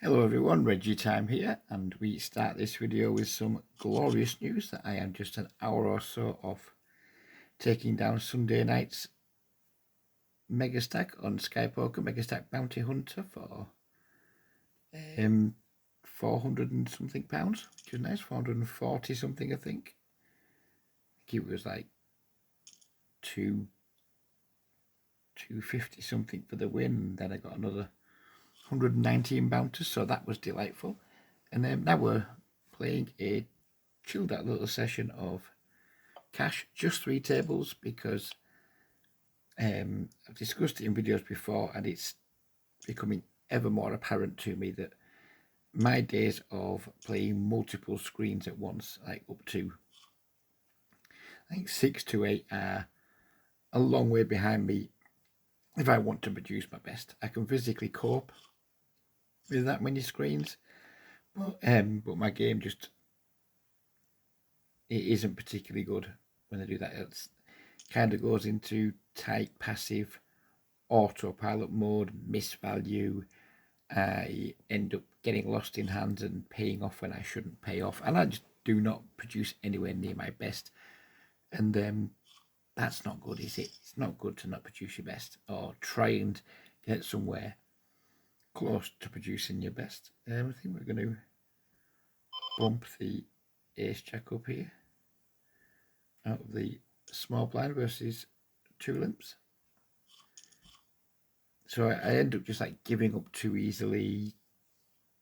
Hello everyone, Reggie Time here, and we start this video with some glorious news that I am just an hour or so off taking down Sunday night's Megastack on Sky Poker, Megastack Bounty Hunter for 400 and something pounds, which is nice, 440 something I think. I think it was like 250 something for the win, and then I got another 119 bounties, so that was delightful. And now we're playing a chilled out little session of cash, just 3 tables, because I've discussed it in videos before, and it's becoming ever more apparent to me that my days of playing multiple screens at once, like up to I think 6 to 8, are a long way behind me if I want to produce my best. I can physically cope with that many screens, but my game just it isn't particularly good when I do that. It kind of goes into tight passive autopilot mode, miss value. I end up getting lost in hands and paying off when I shouldn't pay off, and I just do not produce anywhere near my best. And that's not good, is it? It's not good to not produce your best or try and get somewhere close to producing your best. I think we're going to bump the ace jack up here out of the small blind versus 2 limps. So I end up just like giving up too easily,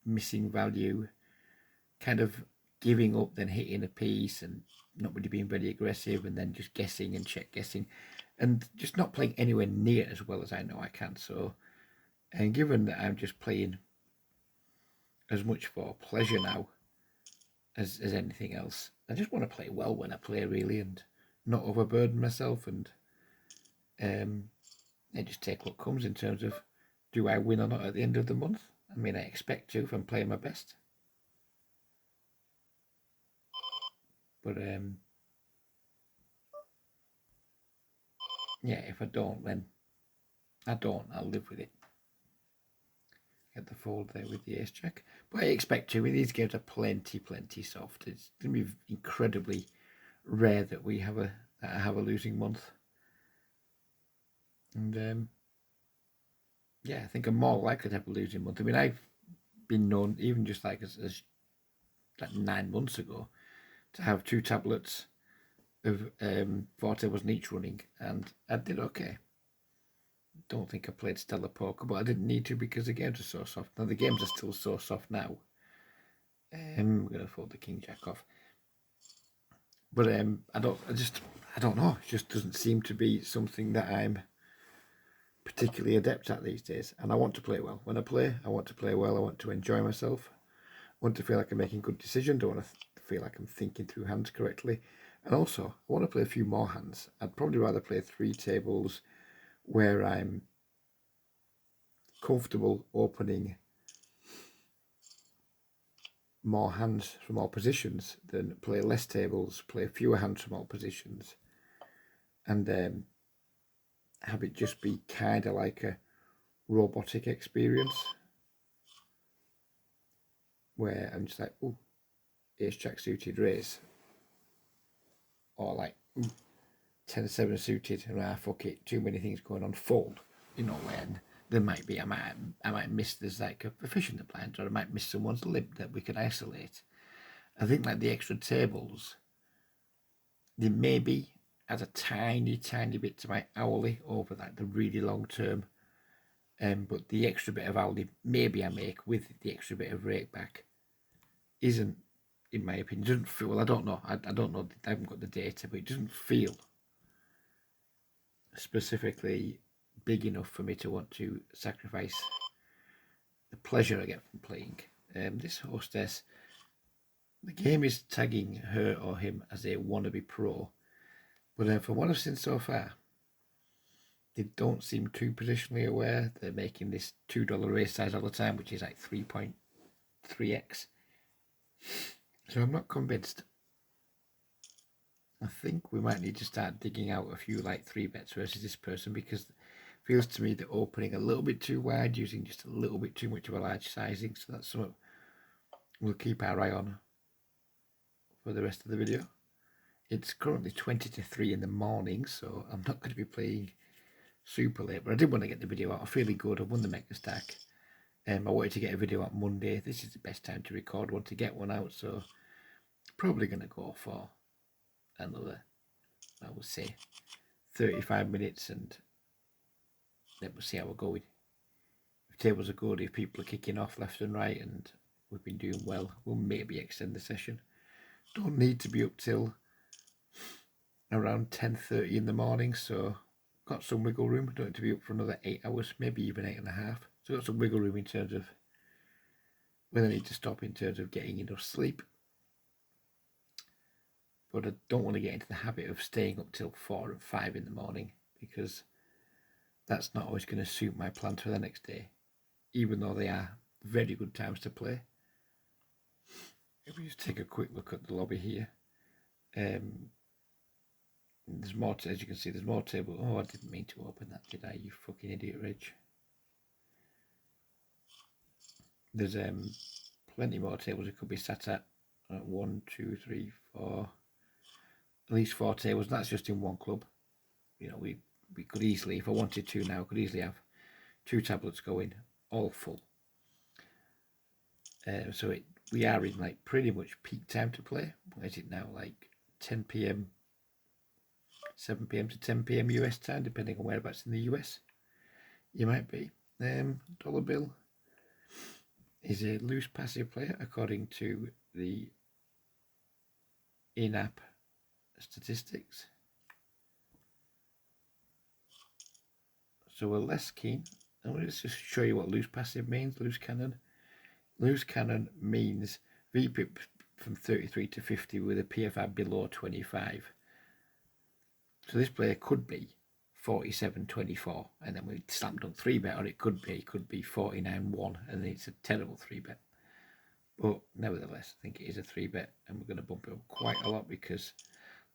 missing value, kind of giving up, then hitting a piece and not really being very aggressive, and then just guessing and check guessing, and just not playing anywhere near as well as I know I can. So, and given that I'm just playing as much for pleasure now as anything else, I just want to play well when I play, really, and not overburden myself, and I just take what comes in terms of, do I win or not at the end of the month? I mean, I expect to if I'm playing my best. But yeah, if I don't, then I don't. I'll live with it. Get the fold there with the ace jack. But I expect to. These games are plenty soft. It's going to be incredibly rare that I have a losing month. And yeah, I think I'm more likely to have a losing month. I mean, I've been known, even just like as like 9 months ago, to have 2 tablets of 4 tables in each running, and I did okay. Don't think I played stellar poker, but I didn't need to because the games are so soft. Now the games are still so soft now. I'm gonna fold the king jack off, but I don't know. It just doesn't seem to be something that I'm particularly adept at these days. And I want to play well. When I play, I want to play well. I want to enjoy myself. I want to feel like I'm making good decisions. I want to feel like I'm thinking through hands correctly. And also, I want to play a few more hands. I'd probably rather play 3 tables where I'm comfortable opening more hands from all positions than play less tables, play fewer hands from all positions, and have it just be kind of like a robotic experience where I'm just like, oh, ace jack suited raise, or like 10-7 suited, and fuck it, too many things going on, fold. You know, when there might be, I might miss, there's like a efficient blind, or I might miss someone's limp that we could isolate. I think like the extra tables, they maybe add a tiny bit to my hourly over like the really long term. But the extra bit of hourly maybe I make with the extra bit of rake back isn't, in my opinion, doesn't feel, well, I don't know. I don't know. I haven't got the data, but it doesn't feel specifically big enough for me to want to sacrifice the pleasure I get from playing. This hostess, the game is tagging her or him as a wannabe pro, but from what I've seen so far, they don't seem too positionally aware. They're making this $2 race size all the time, which is like 3.3x. So I'm not convinced. I think we might need to start digging out a few like 3 bets versus this person, because Feels to me they're opening a little bit too wide, using just a little bit too much of a large sizing. So that's something we'll keep our eye on for the rest of the video. It's currently 20 to 3 in the morning, so I'm not going to be playing super late, but I did want to get the video out. I'm feeling good. I won the Mega Stack. I wanted to get a video out Monday. This is the best time to record one, to get one out, so probably going to go for another, I would say, 35 minutes, and then we'll see how we're going. If tables are good, if people are kicking off left and right, and we've been doing well, we'll maybe extend the session. Don't need to be up till around 10:30 in the morning, so got some wiggle room. Don't need to be up for another 8 hours, maybe even 8.5. So got some wiggle room in terms of when I need to stop, in terms of getting enough sleep. But I don't want to get into the habit of staying up till 4 and 5 in the morning, because that's not always going to suit my plans for the next day, even though they are very good times to play. If we just take a quick look at the lobby here, there's more, as you can see, there's more table. Oh, I didn't mean to open that, did I, you fucking idiot, Rich? There's plenty more tables it could be sat at. 1, 2, 3, 4, at least 4 tables. And that's just in one club. You know, we could easily, if I wanted to now, could easily have 2 tablets going, all full. So we are in like pretty much peak time to play. What is it now? Like 10 p.m. 7 p.m. to 10 p.m. US time, depending on whereabouts in the US you might be. Dollar Bill is a loose passive player according to the in-app statistics. So we're less keen. And let's just show you what loose passive means. Loose cannon. Loose cannon means VPIP from 33 to 50 with a PFR below 25. So this player could be 47-24, and then we slam dunk 3-bet, or it could be 49-1, and it's a terrible 3-bet. But nevertheless, I think it is a 3-bet, and we're going to bump it up quite a lot because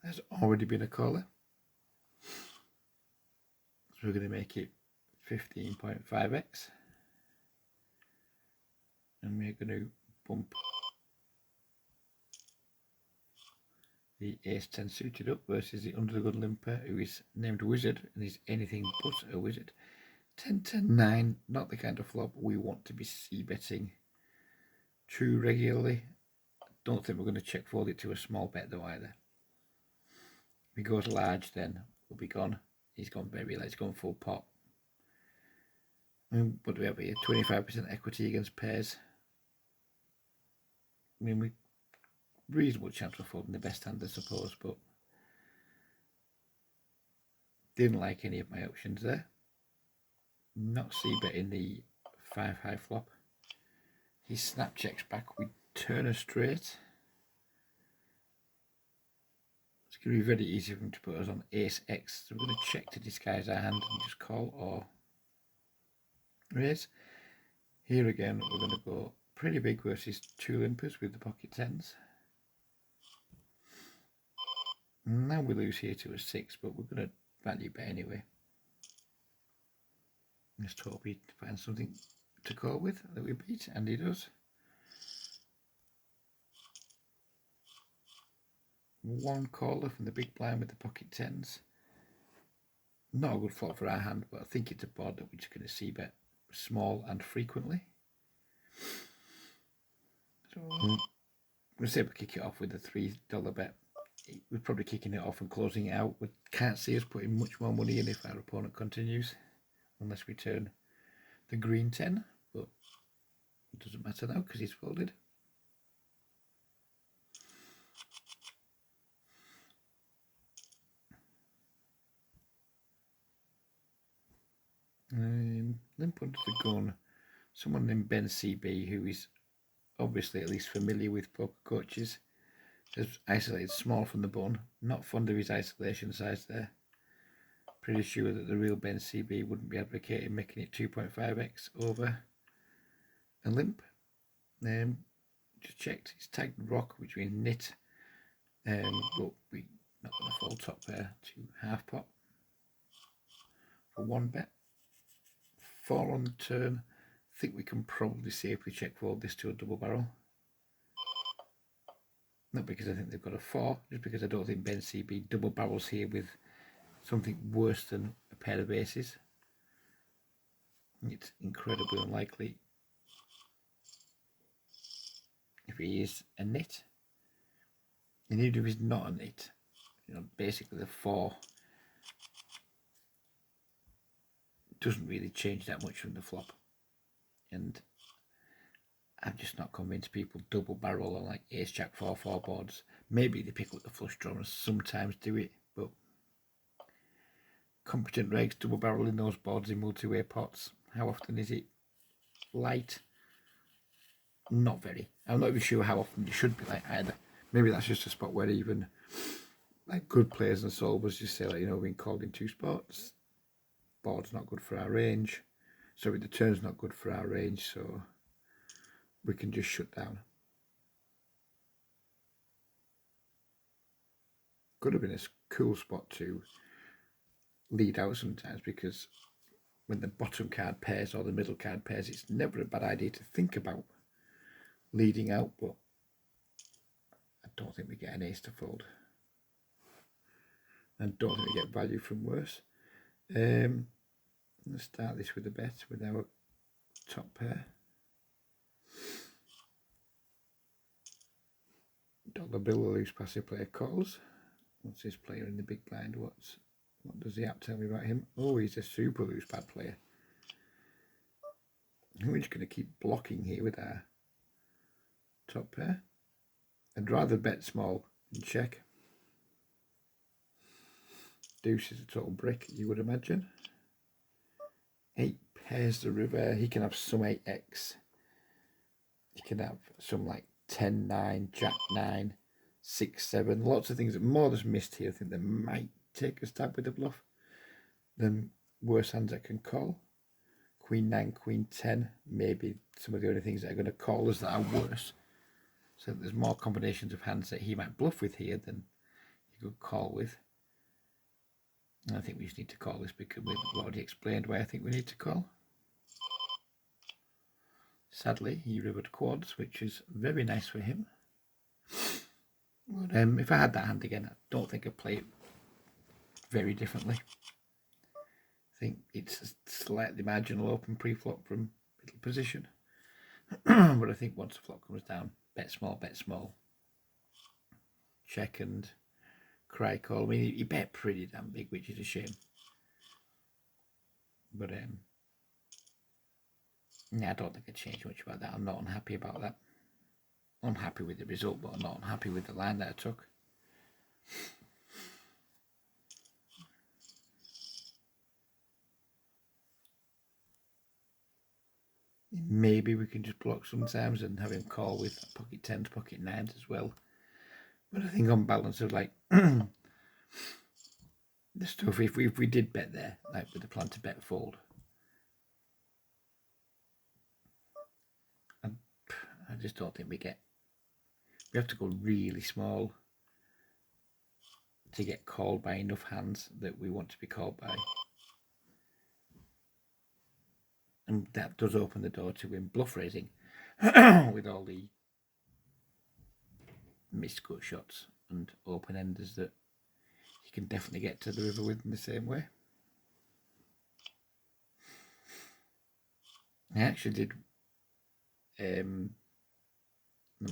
there's already been a caller. So we're going to make it 15.5x, and we're going to bump the ace-10 suited up versus the under the gun limper, who is named Wizard and is anything but a wizard. 10-10-9, not the kind of flop we want to be c-betting too regularly. I don't think we're going to check fold it to a small bet though either. If he goes large, then we'll be gone. He's gone very late, he's gone full pot. What do we have here? 25% equity against pairs. I mean, we reasonable chance of folding the best hand, I suppose, but didn't like any of my options there. Not c-betting the 5 high flop. He snap checks back, we turn a straight. It's going to be very easy for him to put us on ace X, so we're going to check to disguise our hand and just call or raise. Here again, we're going to go pretty big versus 2 limpers with the pocket 10s. Now we lose here to a 6, but we're going to value bet anyway. Just hope he finds something to call with that we beat, and he does. One caller from the big blind with the pocket 10s. Not a good flop for our hand, but I think it's a board that we're just going to see bet small and frequently. So we'll say we kick it off with a $3 bet. We're probably kicking it off and closing it out. We can't see us putting much more money in if our opponent continues, unless we turn the green 10, but it doesn't matter now because he's folded. Limp under the gun. Someone named Ben CB, who is obviously at least familiar with poker coaches, has isolated small from the bun. Not fond of his isolation size there. Pretty sure that the real Ben CB wouldn't be advocating making it 2.5x over a limp. Just checked, he's tagged rock, which means knit. But we're not going to fold top pair to half pot for 1 bet. 4 on the turn. I think we can probably safely check fold this to a double barrel. Not because I think they've got a 4, just because I don't think Ben CB double barrels here with something worse than a pair of aces. It's incredibly unlikely if he is a nit. And even if he's not a nit, you know, basically the 4 doesn't really change that much from the flop. And I'm just not convinced people double barrel on like ace jack 4-4 boards. Maybe they pick up the flush draw and sometimes do it, but competent regs double barrel in those boards in multi-way pots. How often is it? Light? Not very. I'm not even sure how often it should be like either. Maybe that's just a spot where even like good players and solvers just say, like, you know, we've been called in 2 spots. Board's not good for our range. Sorry, the turn's not good for our range, so we can just shut down. Could have been a cool spot to lead out sometimes, because when the bottom card pairs or the middle card pairs, it's never a bad idea to think about leading out, but I don't think we get an ace to fold. I don't think we get value from worse. Let's start this with a bet with our top pair. Dollar bill, a loose passive player calls. What's this player in the big blind? What does the app tell me about him? Oh, he's a super loose pad player. We're just going to keep blocking here with our top pair. I'd rather bet small and check. Deuce is a total brick, you would imagine. 8 pairs the river. He can have some 8x. He can have some like 10, 9, Jack 9, 6, 7. Lots of things that more just missed here. I think they might take a stab with the bluff than worse hands that can call. Queen 9, Queen 10. Maybe some of the only things that are going to call us that are worse. So there's more combinations of hands that he might bluff with here than he could call with. And I think we just need to call this because we've already explained why I think we need to call. Sadly, he rivered quads, which is very nice for him. But if I had that hand again, I don't think I'd play it very differently. I think it's a slightly marginal open pre-flop from middle position. But I think once the flop comes down, bet small, check and cry call. I mean, he bet pretty damn big, which is a shame. But yeah, I don't think I'd change much about that. I'm not unhappy about that. I'm happy with the result, but I'm not unhappy with the line that I took. Maybe we can just block sometimes and have him call with pocket 10s, pocket 9s as well. But I think on balance of like the stuff, if we did bet there, like with the plan to bet fold, I just don't think we have to go really small to get called by enough hands that we want to be called by. And that does open the door to him bluff raising with all the missed gut shots and open enders that he can definitely get to the river with in the same way. I actually did I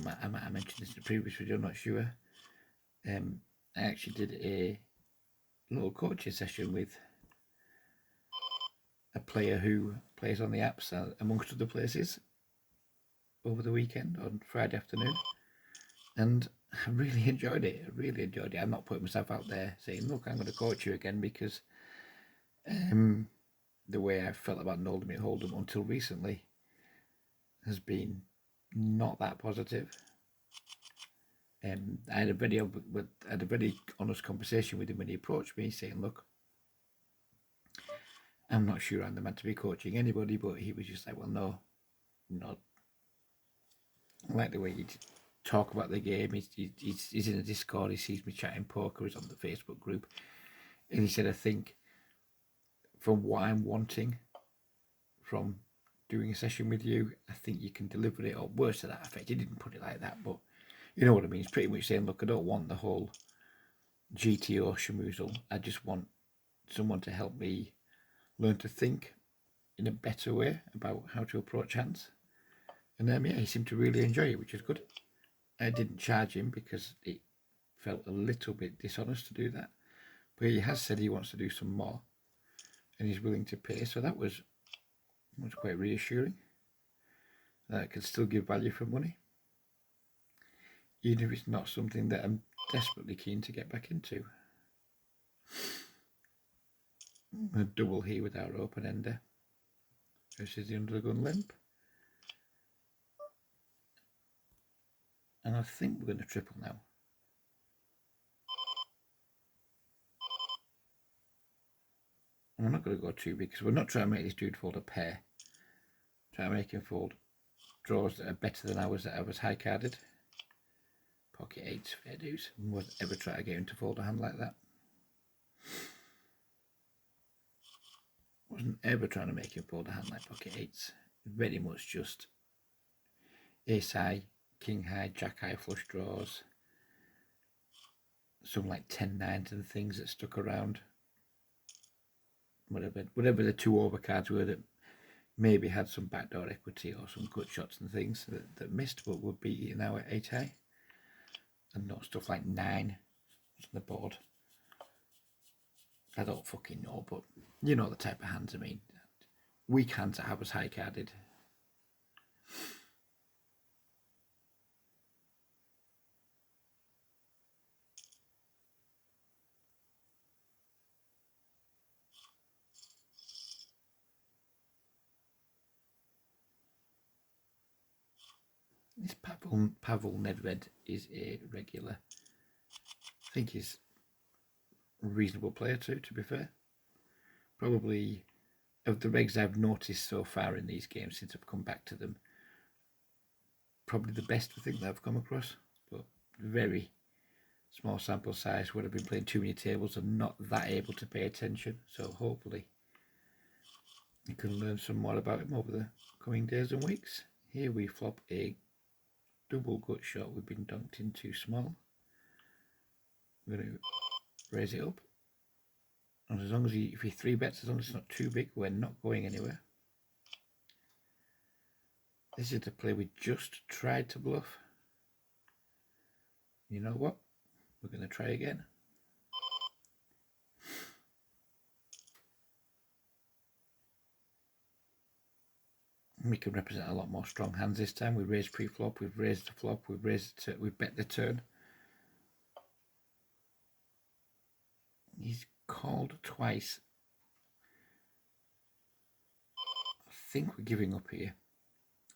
might have mentioned this in the previous video, I'm not sure. I actually did a little coaching session with a player who plays on the apps, amongst other places, over the weekend on Friday afternoon, and I really enjoyed it. I'm not putting myself out there saying, look, I'm going to coach you again, because the way I felt about an Ultimate Hold'em until recently has been not that positive. I had a very honest conversation with him when he approached me, saying, look, I'm not sure I'm the man to be coaching anybody, but he was just like, well, no, I like the way you talk about the game. He's in a Discord, he sees me chatting poker, he's on the Facebook group, and he said, I think from what I'm wanting from doing a session with you. I think you can deliver it, or worse to that effect. He didn't put it like that, but you know what I mean. It's pretty much saying, look, I don't want the whole GTO schmoozle. I just want someone to help me learn to think in a better way about how to approach hands. And yeah, he seemed to really enjoy it, which is good. I didn't charge him because it felt a little bit dishonest to do that. But he has said he wants to do some more and he's willing to pay. So that was quite reassuring. That I can still give value for money, even if it's not something that I'm desperately keen to get back into. A double here with our open ender versus the under the gun limp. And I think we're going to triple now. And we're not going to go too big because we're not trying to make this dude fold a pair. Trying to make him fold draws that are better than ours that I was high carded. Pocket eights, fair dues. Won't ever try to get him to fold a hand like that. Wasn't ever trying to make him fold a hand like pocket eights. Very much just ace high, king high, jack high flush draws. Some like 10-9s and things that stuck around. Whatever the two overcards were that maybe had some backdoor equity or some gut shots and things that missed, but would be now at 8 high. And not stuff like 9 on the board. I don't fucking know, but you know the type of hands I mean. Weak hands that have us high carded. This Pavel Nedved is a regular. I think he's a reasonable player too, to be fair. Probably of the regs I've noticed so far in these games since I've come back to them, probably the best I think that I've come across. But very small sample size where I've been playing too many tables and not that able to pay attention. So hopefully you can learn some more about him over the coming days and weeks. Here we flop a double gut shot. We've been dunked in too small. We're going to raise it up. And as long as if he 3-bets, as long as it's not too big, we're not going anywhere. This is the play we just tried to bluff. You know what? We're going to try again. We can represent a lot more strong hands this time. We raised pre-flop, we've raised the flop, we've bet the turn. He's called twice. I think we're giving up here.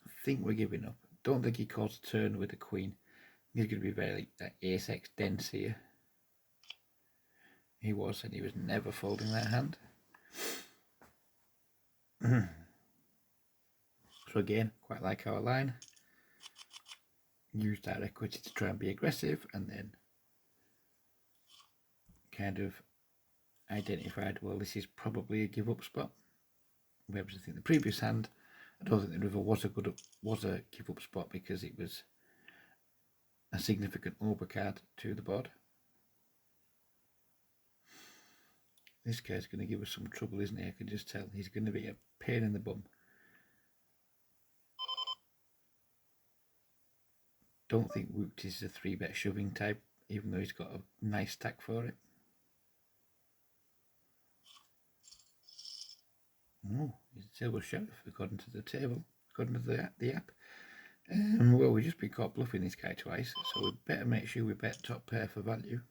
I think we're giving up. Don't think he calls a turn with the queen. He's going to be very like ace-x dense here. He was, and he was never folding that hand. So again, quite like our line. Used our equity to try and be aggressive, and then kind of identified, well, this is probably a give-up spot. Whereas I think the previous hand, I don't think the river was a give-up spot because it was a significant overcard to the board. This guy's going to give us some trouble, isn't he? I can just tell he's going to be a pain in the bum. Don't think Woot is a 3-bet shoving type, even though he's got a nice stack for it. Oh, he's a table sheriff, according to the table, according to the app. Well, we've just been caught bluffing this guy twice, so we better make sure we bet top pair for value.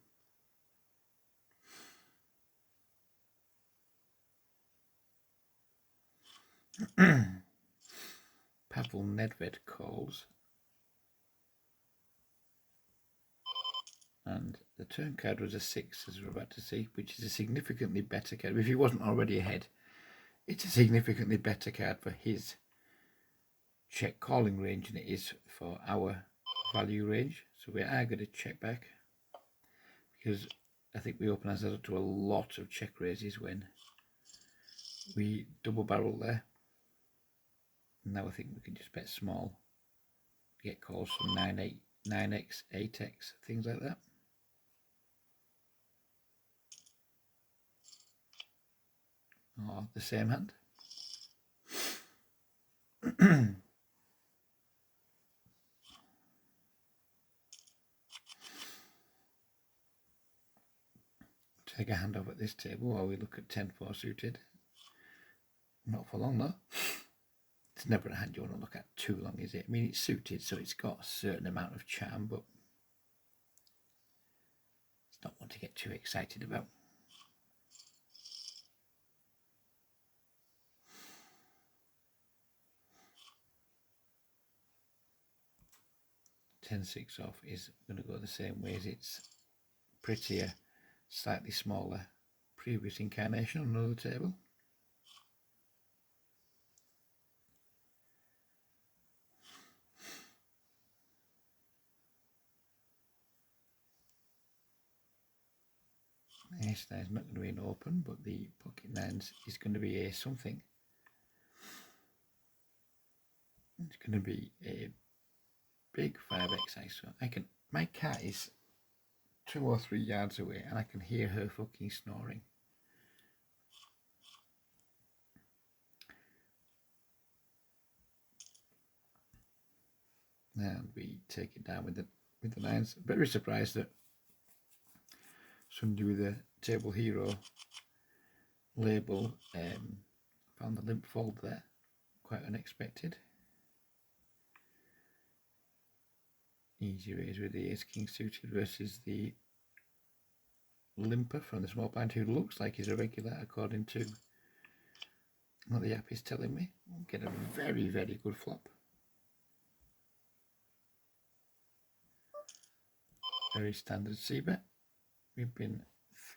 Pavel Nedved calls. And the turn card was a 6, as we're about to see, which is a significantly better card. If he wasn't already ahead, it's a significantly better card for his check calling range than it is for our value range. So we are going to check back because I think we open ourselves up to a lot of check raises when we double barrel there. Now I think we can just bet small, get calls from 9, 9x, 8x, things like that. Or the same hand. Take a hand off at this table while we look at 10-4 suited. Not for long though. It's never a hand you want to look at too long, is it? I mean, it's suited, so it's got a certain amount of charm, but it's not one to get too excited about. 10-6 off is going to go the same way as its prettier, slightly smaller previous incarnation on another table. Ace 9 is not going to be an open, but the pocket 9s is going to be a something. It's going to be a big 5x ice. So my cat is 2 or 3 yards away and I can hear her fucking snoring. And we take it down with the 9s. Very surprised that somebody with a Table Hero label found the limp fold there. Quite unexpected. Easy raise with the Ace King suited versus the limper from the small blind, who looks like he's a regular according to what the app is telling me. We'll get a very, very good flop. Very standard c-bet. We've been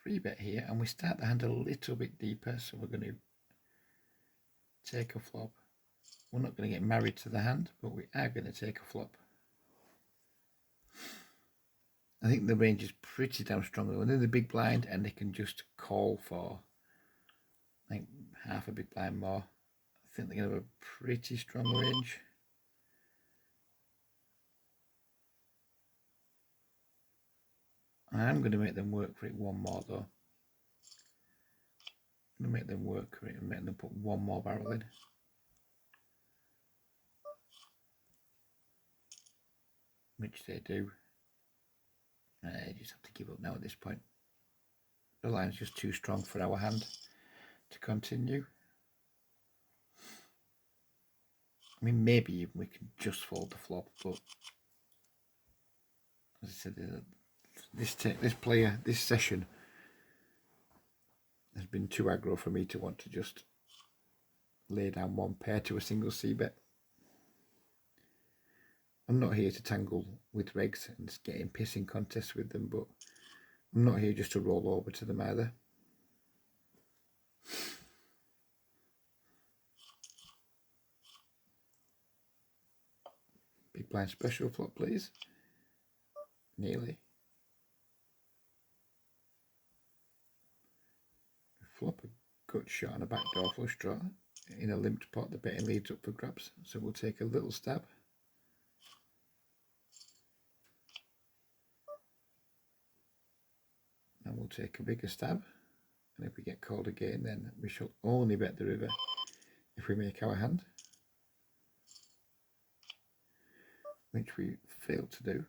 3-bet here and we start the hand a little bit deeper, so we're going to take a flop. We're not going to get married to the hand, but we are going to take a flop. I think the range is pretty damn strong. They're in the big blind and they can just call for, I think, half a big blind more. I think they're going to have a pretty strong range. I'm going to make them work for it one more though. I'm going to make them work for it and make them put one more barrel in. Which they do. I just have to give up now at this point. The line's just too strong for our hand to continue. I mean, maybe we can just fold the flop, but as I said, this session has been too aggro for me to want to just lay down one pair to a single c-bet. I'm not here to tangle with regs and get in pissing contests with them, but I'm not here just to roll over to them either. Big blind special flop, please. Nearly. Flop a gut shot and a backdoor flush draw. In a limped pot, the betting leads up for grabs, so we'll take a little stab. And we'll take a bigger stab, and if we get called again, then we shall only bet the river if we make our hand, which we failed to do.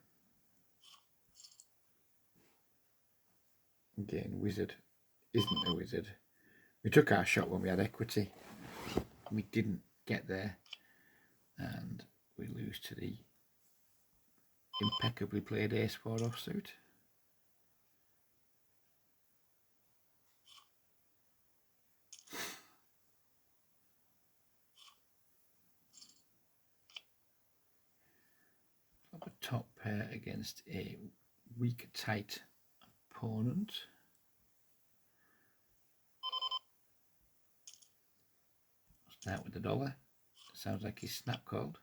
Again, wizard isn't a wizard. We took our shot when we had equity. We didn't get there, and we lose to the impeccably played ace-4 offsuit. A top pair against a weak, tight opponent. Start with the dollar. Sounds like he's snap called.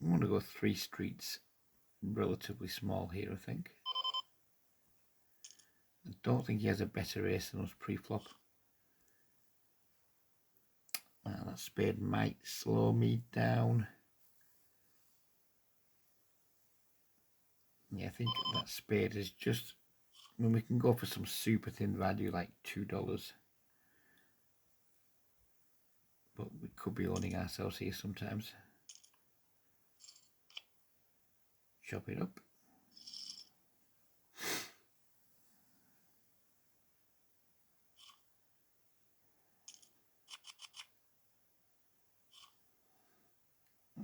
I'm going to go 3 streets, relatively small here, I think. I don't think he has a better ace than us pre-flop. That spade might slow me down. Yeah, I think that spade is just, I mean, we can go for some super thin value like $2, but we could be owning ourselves here sometimes. Chop it up.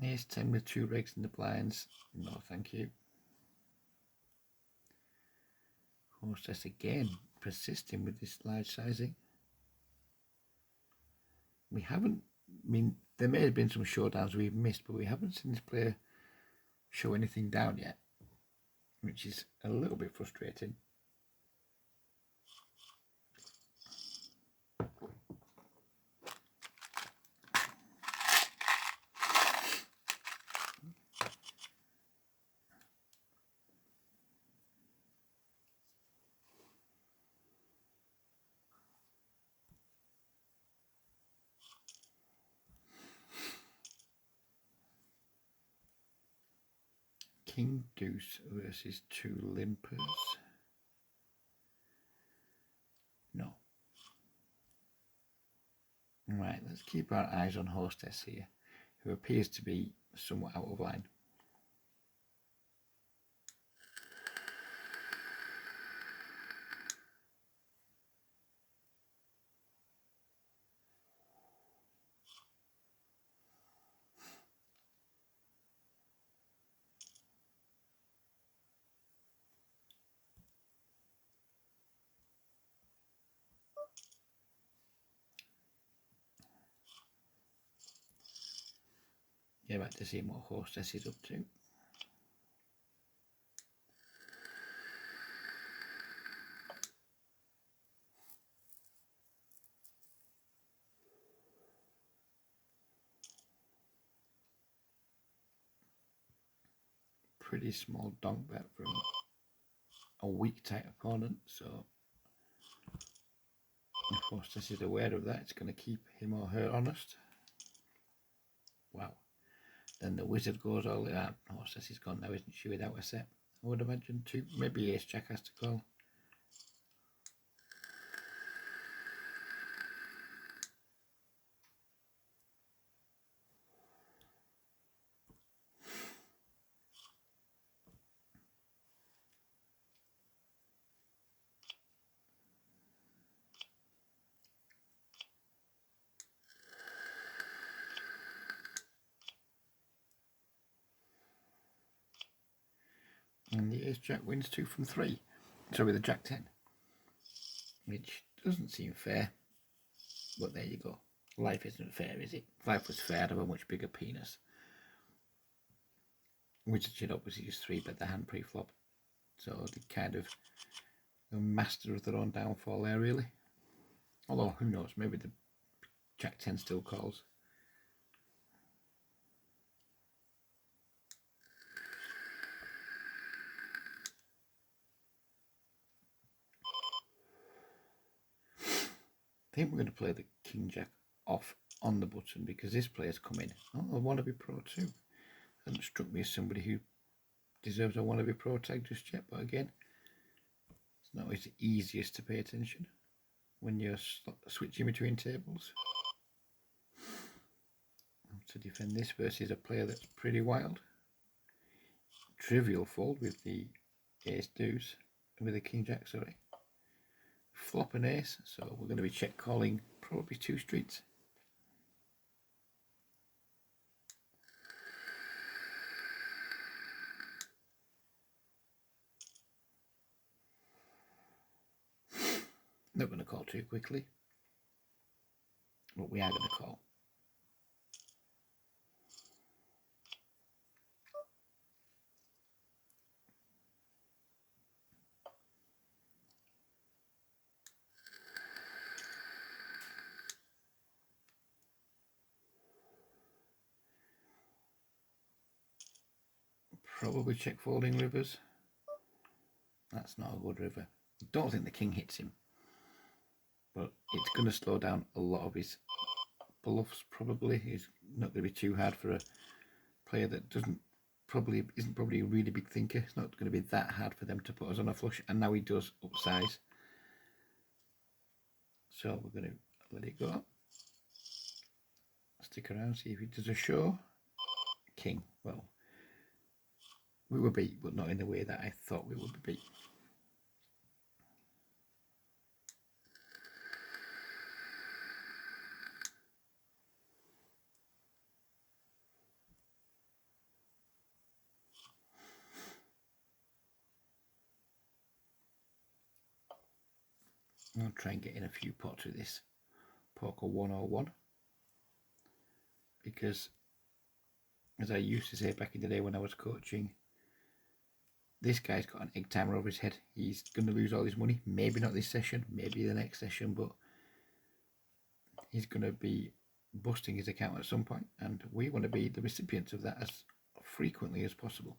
Ace 10 with 2 regs in the blinds. No, thank you. Hostess again, persisting with this large sizing. We haven't, I mean, there may have been some showdowns we've missed, but we haven't seen this player show anything down yet, which is a little bit frustrating. King Deuce versus 2 limpers. No. Right, let's keep our eyes on Hostess here, who appears to be somewhat out of line. Yeah, back to see what Hostess is up to. Pretty small donk bet from a weak type opponent, so if Hostess is aware of that, it's going to keep him or her honest. Wow. Then the wizard goes all the way. Hostess is gone now, isn't she, without a set? I would imagine 2, maybe Ace Jack has to call. And the Ace Jack wins 2 from 3. So with the Jack 10. Which doesn't seem fair. But there you go. Life isn't fair, is it? If life was fair, I'd have a much bigger penis. Wizard should obviously just 3-bet the hand pre-flop. So the kind of a master of their own downfall there, really. Although, who knows, maybe the Jack 10 still calls. I think we're going to play the King Jack off on the button because this player's come in. Oh, I want to be pro too. Hasn't struck me as somebody who deserves a wannabe pro tag just yet, but again, it's not always the easiest to pay attention when you're switching between tables. To defend this versus a player that's pretty wild. Trivial fold with the Ace Deuce, with the King Jack, sorry. Flop an ace, so we're going to be check calling probably 2 streets. Not going to call too quickly, but we are going to call. Probably check folding rivers. That's not a good river. I don't think the king hits him, but it's going to slow down a lot of his bluffs probably. Is not going to be too hard for a player that isn't probably a really big thinker. It's not going to be that hard for them to put us on a flush, and now he does upsize. So we're going to let it go. Stick around, see if he does a show. King. Well, we were beat, but not in the way that I thought we would be beat. I'll try and get in a few pots with this Poker 101, because as I used to say back in the day when I was coaching, this guy's got an egg timer over his head. He's going to lose all his money. Maybe not this session, maybe the next session, but he's going to be busting his account at some point, and we want to be the recipients of that as frequently as possible.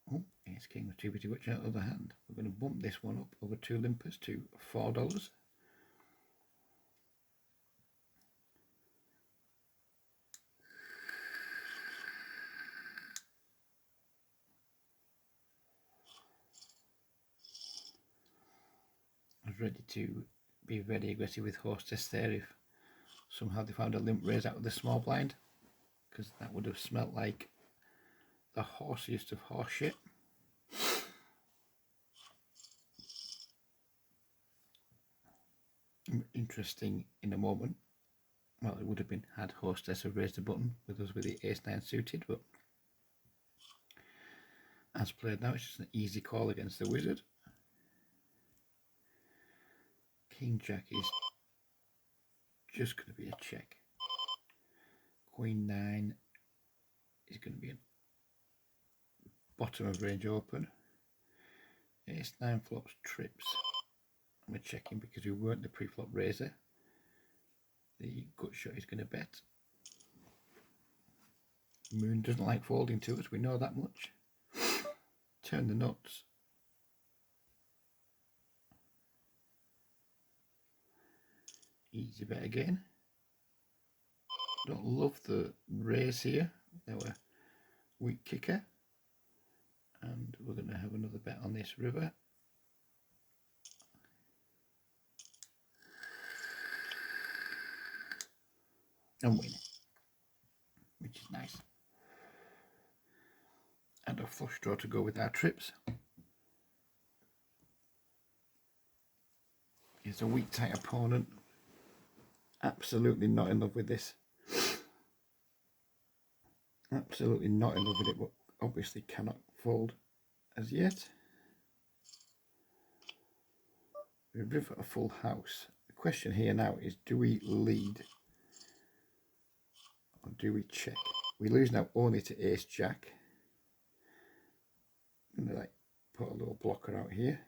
Oh, Ace King was too busy watching out the other hand. We're going to bump this one up over 2 limpers to $4. I was ready to be very aggressive with Hostess there if somehow they found a limp raise out of the small blind, because that would have smelt like the horsiest of horse shit. Interesting in a moment. Well, it would have been had Hostess have raised the button with us with the ace-9 suited, but as played now, it's just an easy call against the wizard. King Jack is just going to be a check. Queen 9 is going to be a bottom of range open. Ace-9 flops trips. We're checking because we weren't the pre-flop raiser. The gut shot is going to bet. Moon doesn't like folding to us, we know that much. Turn the nuts. Easy bet again. Don't love the raise here. Our weak kicker. And we're going to have another bet on this river. And win, which is nice. And a flush draw to go with our trips. He's a weak tight opponent. Absolutely not in love with this. Absolutely not in love with it, but obviously cannot fold as yet. We river a full house. The question here now is, do we lead or do we check? We lose now only to Ace Jack. I'm going to like put a little blocker out here.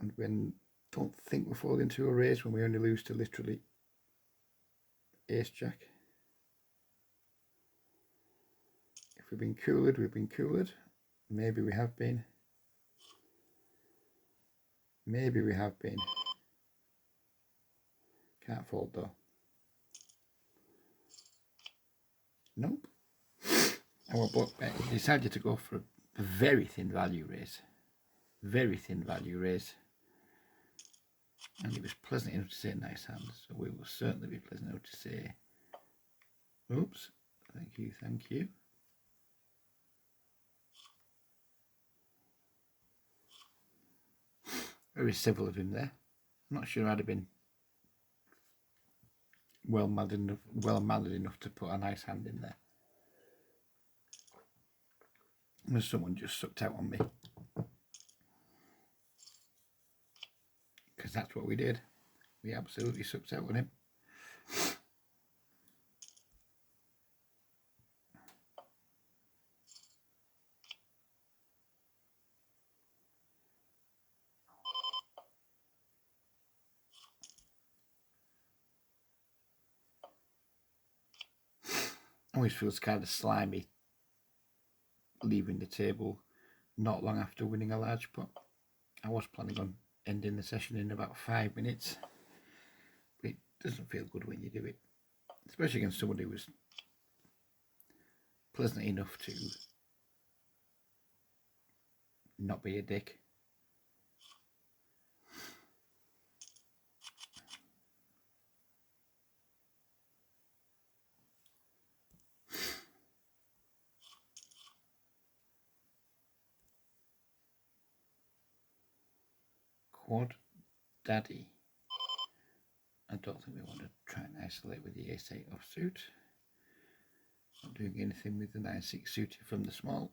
And when don't think we're folding to a raise when we only lose to literally Ace Jack. If we've been cooled, we've been cooled. Maybe we have been. Maybe we have been. Can't fold though. Nope. Our block bet decided to go for a very thin value raise. Very thin value raise. And he was pleasant enough to say nice hand. So we will certainly be pleasant enough to say, oops, thank you, thank you. Very civil of him there. I'm not sure I'd have been well mannered enough to put a nice hand in there. And someone just sucked out on me. Because that's what we did. We absolutely sucked out on him. always feels kind of slimy leaving the table not long after winning a large pot. I was planning on ending the session in about 5 minutes, but it doesn't feel good when you do it, especially against somebody who was pleasant enough to not be a dick. Quad Daddy. I don't think we want to try and isolate with the ace-8 offsuit. Not doing anything with the 9-6 suited from the small.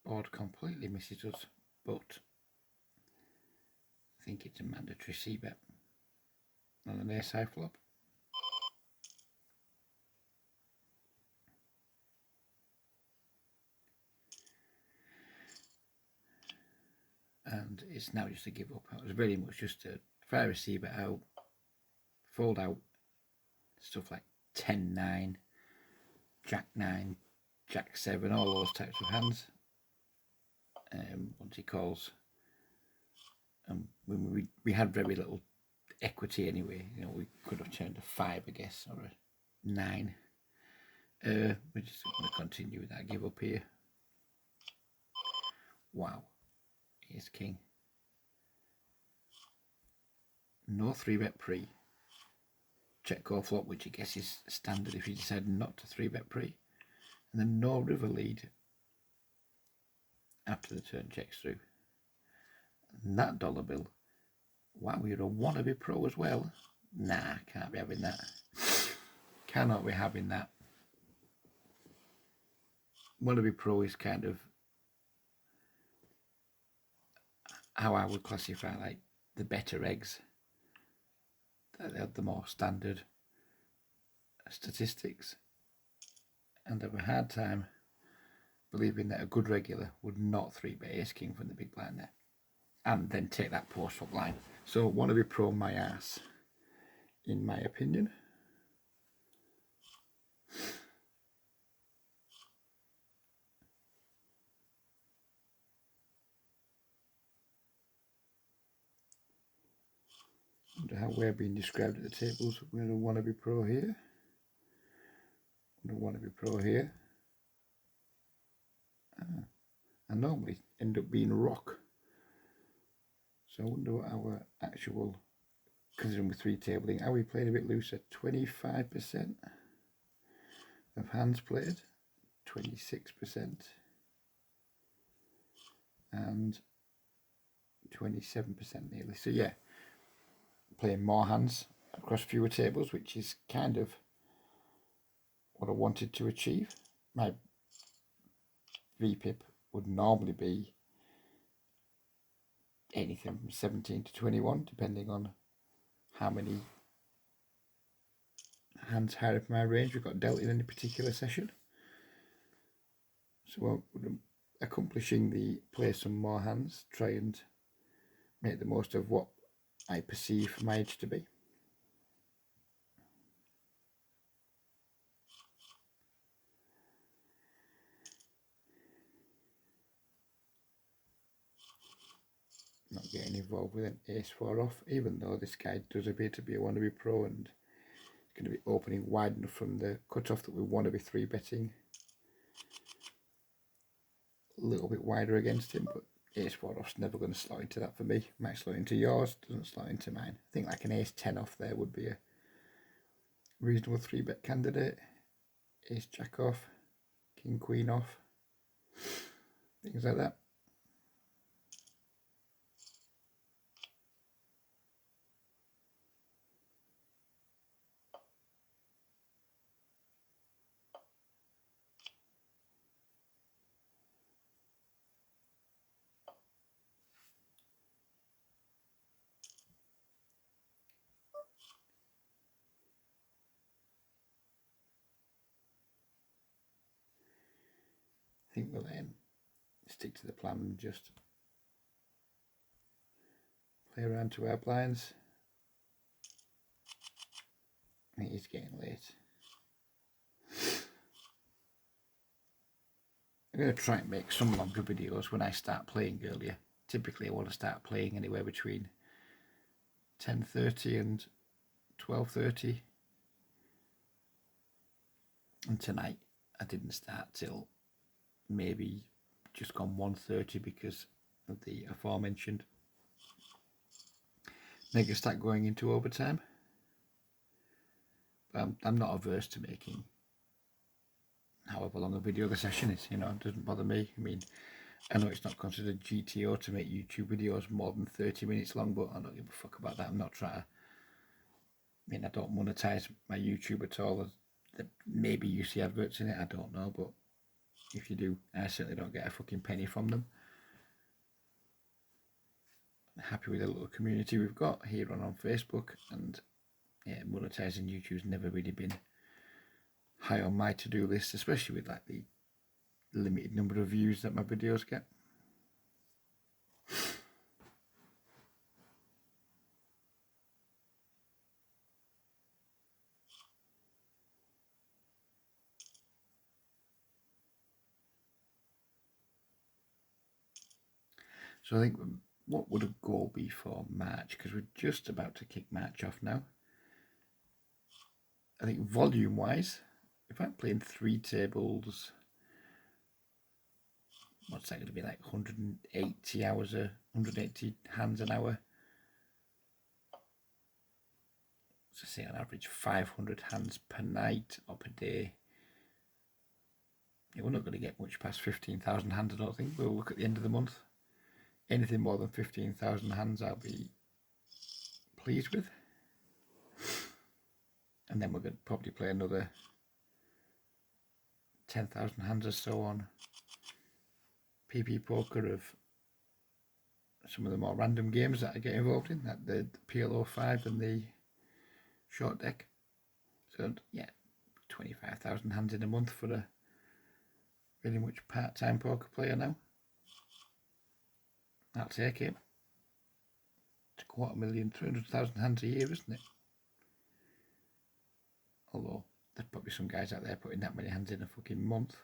Board completely misses us, but I think it's a mandatory c-bet on an ace-high flop. And it's now just a give up. It was very much just a fire a c-bet out, fold out stuff like 10-9, Jack-9, Jack-7, all those types of hands. Once he calls, and we had very little equity anyway. You know, we could have turned a 5, I guess, or a 9. We're just going to continue with that give up here. Wow, here's king. No 3-bet pre. Check call flop, which I guess is standard if you decide not to 3-bet pre. And then no river lead after the turn checks through. And that dollar bill. Wow, you're a wannabe pro as well. Nah, can't be having that. Cannot be having that. Wannabe pro is kind of how I would classify like the better eggs. They have the more standard statistics. And I have a hard time believing that a good regular would not 3-bet ace king from the big blind there and then take that post flop line. So wannabe pro my ass, in my opinion. Wonder how we're being described at the tables. We're going to wannabe pro here. Wannabe pro here. I normally end up being rock. So I wonder what our actual, considering with 3 tabling, are we playing a bit looser? 25% of hands played, 26%, and 27% nearly. So yeah, playing more hands across fewer tables, which is kind of what I wanted to achieve. My VPIP would normally be anything from 17 to 21, depending on how many hands higher up my range we've got dealt in any particular session. So we're accomplishing the play some more hands, try and make the most of what I perceive my edge to be. Not getting involved with an ace-4 off, even though this guy does appear to be a wannabe pro and it's going to be opening wide enough from the cutoff that we want to be 3-betting a little bit wider against him, but ace-4 off's never going to slot into that for me. Might slot into yours, doesn't slot into mine. I think like an ace-10 off there would be a reasonable 3-bet candidate. Ace-jack off, king-queen off, things like that. think we'll stick to the plan and just play around to our blinds. I think it's getting late. I'm going to try and make some longer videos when I start playing earlier. Typically I want to start playing anywhere between 10:30 and 12:30. And tonight I didn't start till maybe just gone 1:30 because of the aforementioned Mega Stack going into overtime. But I'm not averse to making however long a video the session is, you know, it doesn't bother me. I mean, I know it's not considered GTO to make YouTube videos more than 30 minutes long, but I don't give a fuck about that. I'm not trying to, I mean, I don't monetize my YouTube at all. Maybe you see adverts in it, I don't know, but if you do, I certainly don't get a fucking penny from them. I'm happy with the little community we've got here on Facebook, and yeah, monetizing YouTube's never really been high on my to-do list, especially with like the limited number of views that my videos get. So I think, what would a goal be for March? Because we're just about to kick March off now. I think volume-wise, if I'm playing 3 tables, what's that going to be, like 180 hours, 180 hands an hour? So say on average 500 hands per night or per day. Yeah, we're not going to get much past 15,000 hands, I don't think. We'll look at the end of the month. Anything more than 15,000 hands I'll be pleased with. And then we're going to probably play another 10,000 hands or so on PP Poker of some of the more random games that I get involved in, like the PLO 5 and the short deck. So yeah, 25,000 hands in a month for a really much part-time poker player now. I'll take it. It's 250,000 hands a year, isn't it? Although there's probably some guys out there putting that many hands in a fucking month.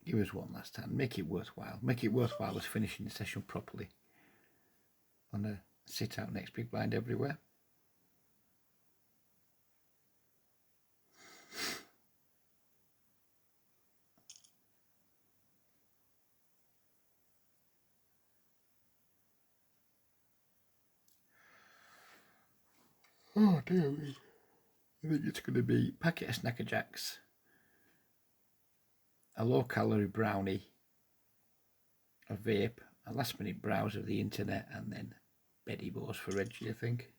Give us one last hand. Make it worthwhile. Make it worthwhile as finishing the session properly. On a sit out next big blind everywhere. Oh dear me. I think it's going to be a packet of Snacker Jacks, a low calorie brownie, a vape, a last minute browse of the internet, and then Betty Bows for Reggie, I think.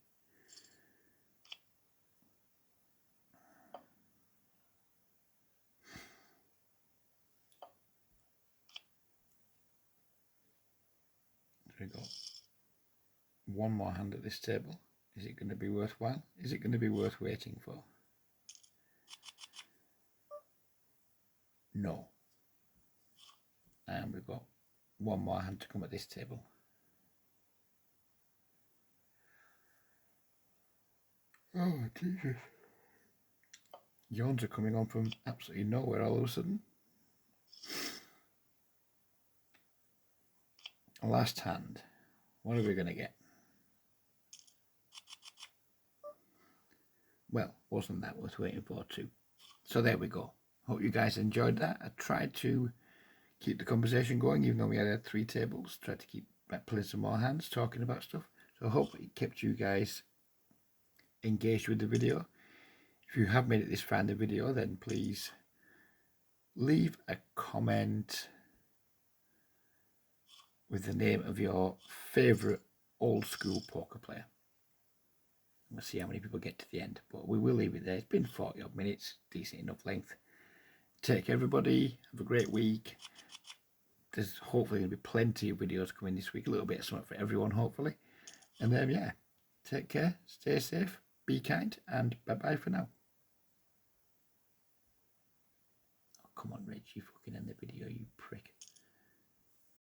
We got one more hand at this table. Is it going to be worthwhile? Is it going to be worth waiting for? No. And we've got one more hand to come at this table. Oh, Jesus. Yawns are coming on from absolutely nowhere all of a sudden. Last hand. What are we going to get? Well, wasn't that worth waiting for too? So there we go. Hope you guys enjoyed that. I tried to keep the conversation going, even though we had 3 tables. Tried to keep playing some more hands, talking about stuff. So I hope it kept you guys engaged with the video. If you have made it this far in the video, then please leave a comment with the name of your favourite old school poker player. We'll see how many people get to the end, but we will leave it there. It's been 40 odd minutes, decent enough length. Take care, everybody. Have a great week. There's hopefully going to be plenty of videos coming this week, a little bit of something for everyone, hopefully. And yeah, take care, stay safe, be kind, and bye-bye for now. Oh, come on, Reg, you fucking end the video, you prick.